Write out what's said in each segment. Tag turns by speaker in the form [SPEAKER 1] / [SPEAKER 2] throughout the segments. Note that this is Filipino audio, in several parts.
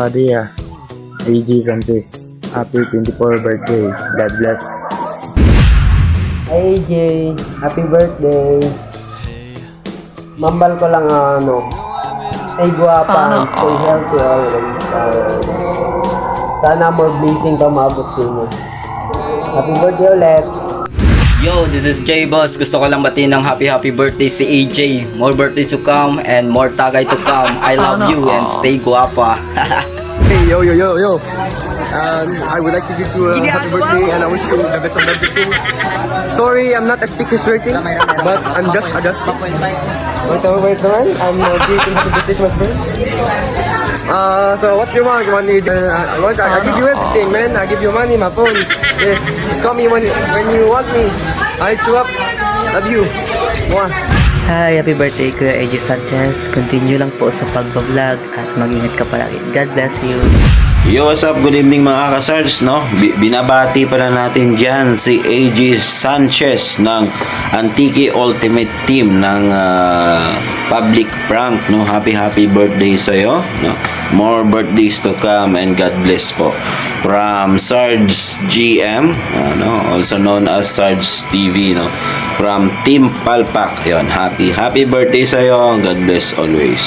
[SPEAKER 1] buddy AG Sanchez. Happy 24th birthday. God bless.
[SPEAKER 2] AJ, happy birthday. Mambal ko lang stay guwapa, stay healthy always. Sana more blessing ka maabot mo. Happy birthday ulit.
[SPEAKER 3] Yo, this is J Boss. Gusto ko lang batiin ng happy birthday si AJ. More birthdays to come and more tagay to come. I love you and stay guapa.
[SPEAKER 4] Hey, yo. I would like to give you a happy birthday and I wish you the best of everything. Sorry, I'm not a speaker's rating, but I'm just adjusting. Wait, man. I'm getting to the Christmas bird. So what you want? I give you everything, man. I give you money, my phone. Yes, just call me when you want me. I chew up. Love you. Mwah.
[SPEAKER 5] Hi, happy birthday Kuya AJ Sanchez. Continue lang po sa pagbablog at mag-ingat ka palagi. God bless you.
[SPEAKER 6] Yo, what's up? Good evening mga kasards, no? Binabati pala natin dyan si AJ Sanchez ng Antique Ultimate Team ng Public Prank, no? Happy birthday sa'yo, no? More birthdays to come and God bless po. From Sarge GM, also known as Sarge TV, no? From Team Palpak, yon. Happy birthday sa'yo. God bless always.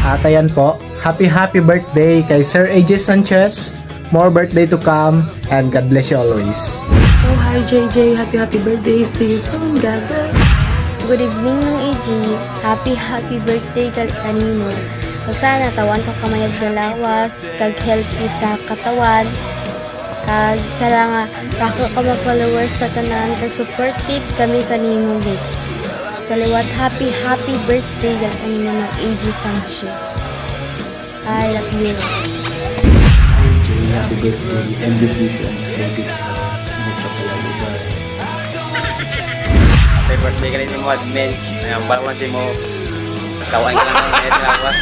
[SPEAKER 7] At ayan po, happy birthday kay Sir AJ Sanchez. More birthday to come and God bless you always.
[SPEAKER 8] So hi JJ, happy birthday. See you soon, God bless.
[SPEAKER 9] Good evening ng AJ. Happy birthday kanino. Kag sana tawan ka kamayag na lawas, kag healthy sa katawan. Kag sana nga kako ka mag-followers sa tanan, kag supportive kami kanimo gid. Sa liwat happy birthday yan kanino ng AJ Sanchez. I love you.
[SPEAKER 1] Happy birthday and the peace and happy
[SPEAKER 3] Happy birthday ka rin mo, admin. Ayan, bawang si mo. Kawan ka lang ng lawas.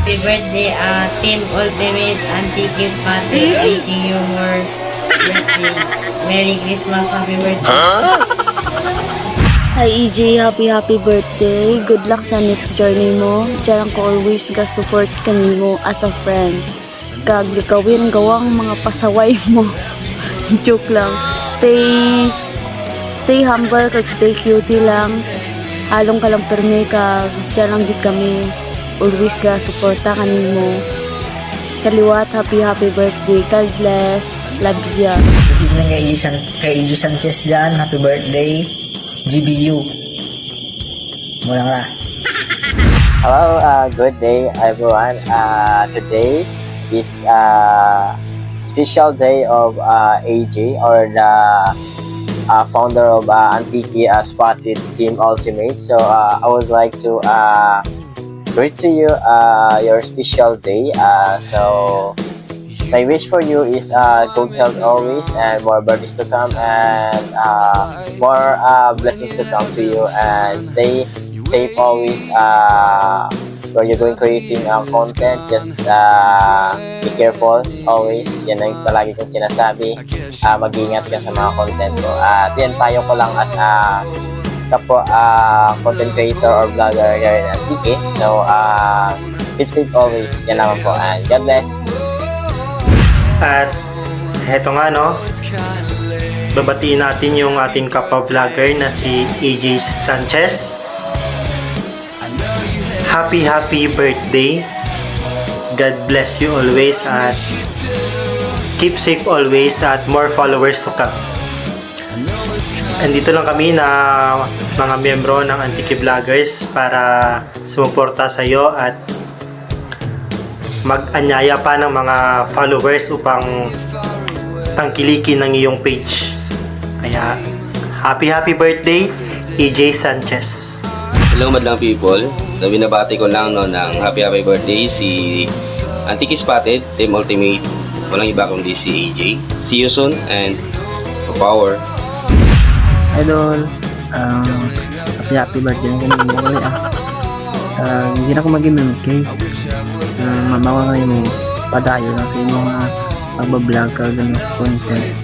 [SPEAKER 10] Happy birthday, Team Ultimate Antiques Party. Wishing you more birthday. Merry Christmas, happy birthday.
[SPEAKER 11] Hi EJ, happy birthday. Good luck sa next journey mo. Diyan ko always ga-support kanimo as a friend. Kag gawin gawang mga pasaway mo. Joke lang. Stay humble kag stay cutie lang. Halong ka lang perme kag diyan lang gid kami. Always ga-suporta kanimo. Sa liwat, happy birthday. God bless. Love ya.
[SPEAKER 5] Good evening kay AJ Sanchez dyan. Happy birthday. GBU. Mula nga.
[SPEAKER 2] Hello, good day everyone. Today is special day of AJ, or the founder of Antique Spotted Team Ultimate. So I would like to greet to you your special day. So my wish for you is good health always and more birthdays to come and more blessings to come to you, and stay safe always where you're going creating content. Just be careful always. Yan ang palagi kong sinasabi. Mag-ingat ka sa mga content mo. At yan, payo ko lang as content creator or vlogger here in Antique. So keep safe always. Yan naman po, and God bless.
[SPEAKER 12] At heto nga, no, babatiin natin yung ating kapwa vlogger na si AJ Sanchez. Happy birthday. God bless you always at keep safe always at more followers to come. Andito lang kami na mga miyembro ng Antique Vloggers para sumuporta sa iyo at mag-anyaya pa ng mga followers upang tangkilikin ng iyong page. Kaya happy birthday AJ Sanchez.
[SPEAKER 3] Hello madlang people. So binabati ko lang ng happy birthday si Antique Spotted Team Ultimate. Walang iba kundi si AJ. See you soon and power.
[SPEAKER 7] Idol, happy birthday ng kanino mo hindi na ko mag-imim cake. Mamawa ngayon mo padayo lang sa mga pagbablog ka ganun content.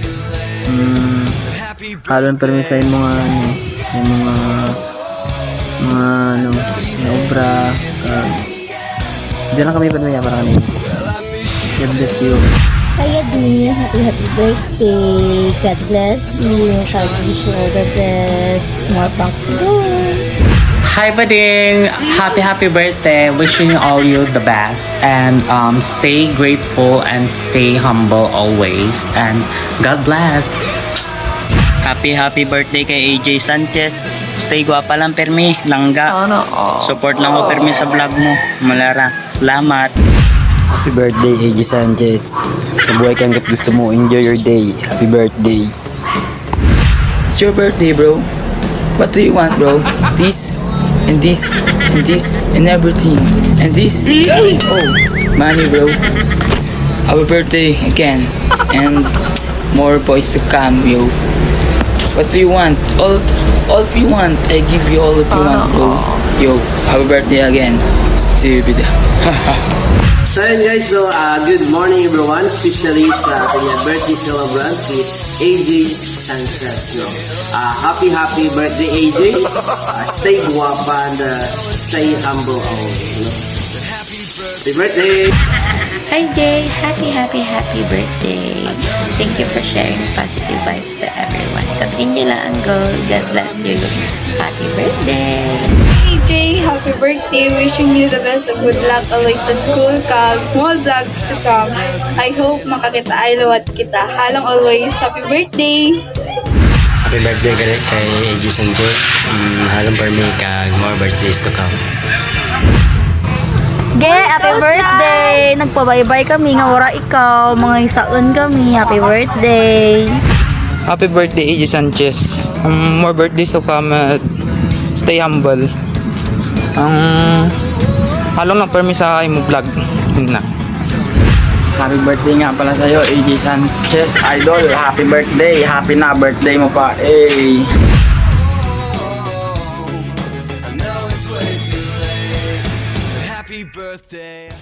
[SPEAKER 7] Halon permi sa mga mga obra Diyan lang kami pamilya para kanina. God bless you.
[SPEAKER 9] Kaya din, happy birthday. God bless you. God wish you all the best. More back to go.
[SPEAKER 13] Hi Bading! Happy birthday! Wishing all you the best and stay grateful and stay humble always and God bless!
[SPEAKER 14] Happy birthday kay AJ Sanchez. Stay guwapa lang permi, langga. Support lang ko permi sa vlog mo. Malara. Salamat.
[SPEAKER 1] Happy birthday, AJ Sanchez. Mabuhay ka hanggat gusto mo. Enjoy your day. Happy birthday.
[SPEAKER 15] It's your birthday, bro. What do you want, bro? This and this and this and everything and this. Oh, money, bro. Our birthday again and more boys to come, yo. What do you want? All if you want, I give you all if you want, bro. Yo, happy birthday again. Stupid.
[SPEAKER 16] So yun guys, so good morning everyone, especially sa kanyang birthday celebrant si AJ Sanchez, no? Happy birthday AJ, stay guwapa and stay humble always, no? Happy birthday!
[SPEAKER 17] Hi Jay, happy birthday. Thank you for sharing positive vibes to everyone. Continue lang ang goal. God bless you. Happy birthday!
[SPEAKER 18] Hey Jay, happy birthday. Wishing you the best of good luck always sa school kag more vlogs to come. I hope makakita ay luwat kita. Halang always. Happy birthday!
[SPEAKER 19] Happy birthday kay AJ Sanchez. Halong for me kag more birthdays to come.
[SPEAKER 11] Happy birthday! Nagpabaybay kami nga wala ikaw. Mga isaon kami. Happy birthday!
[SPEAKER 15] Happy birthday, AJ Sanchez. More birthdays to come. Stay humble. Halong lang permi sa imo vlog. Yun na.
[SPEAKER 7] Happy birthday nga pala sa'yo, AJ Sanchez, idol. Happy birthday. Happy na birthday mo pa.
[SPEAKER 20] Happy birthday.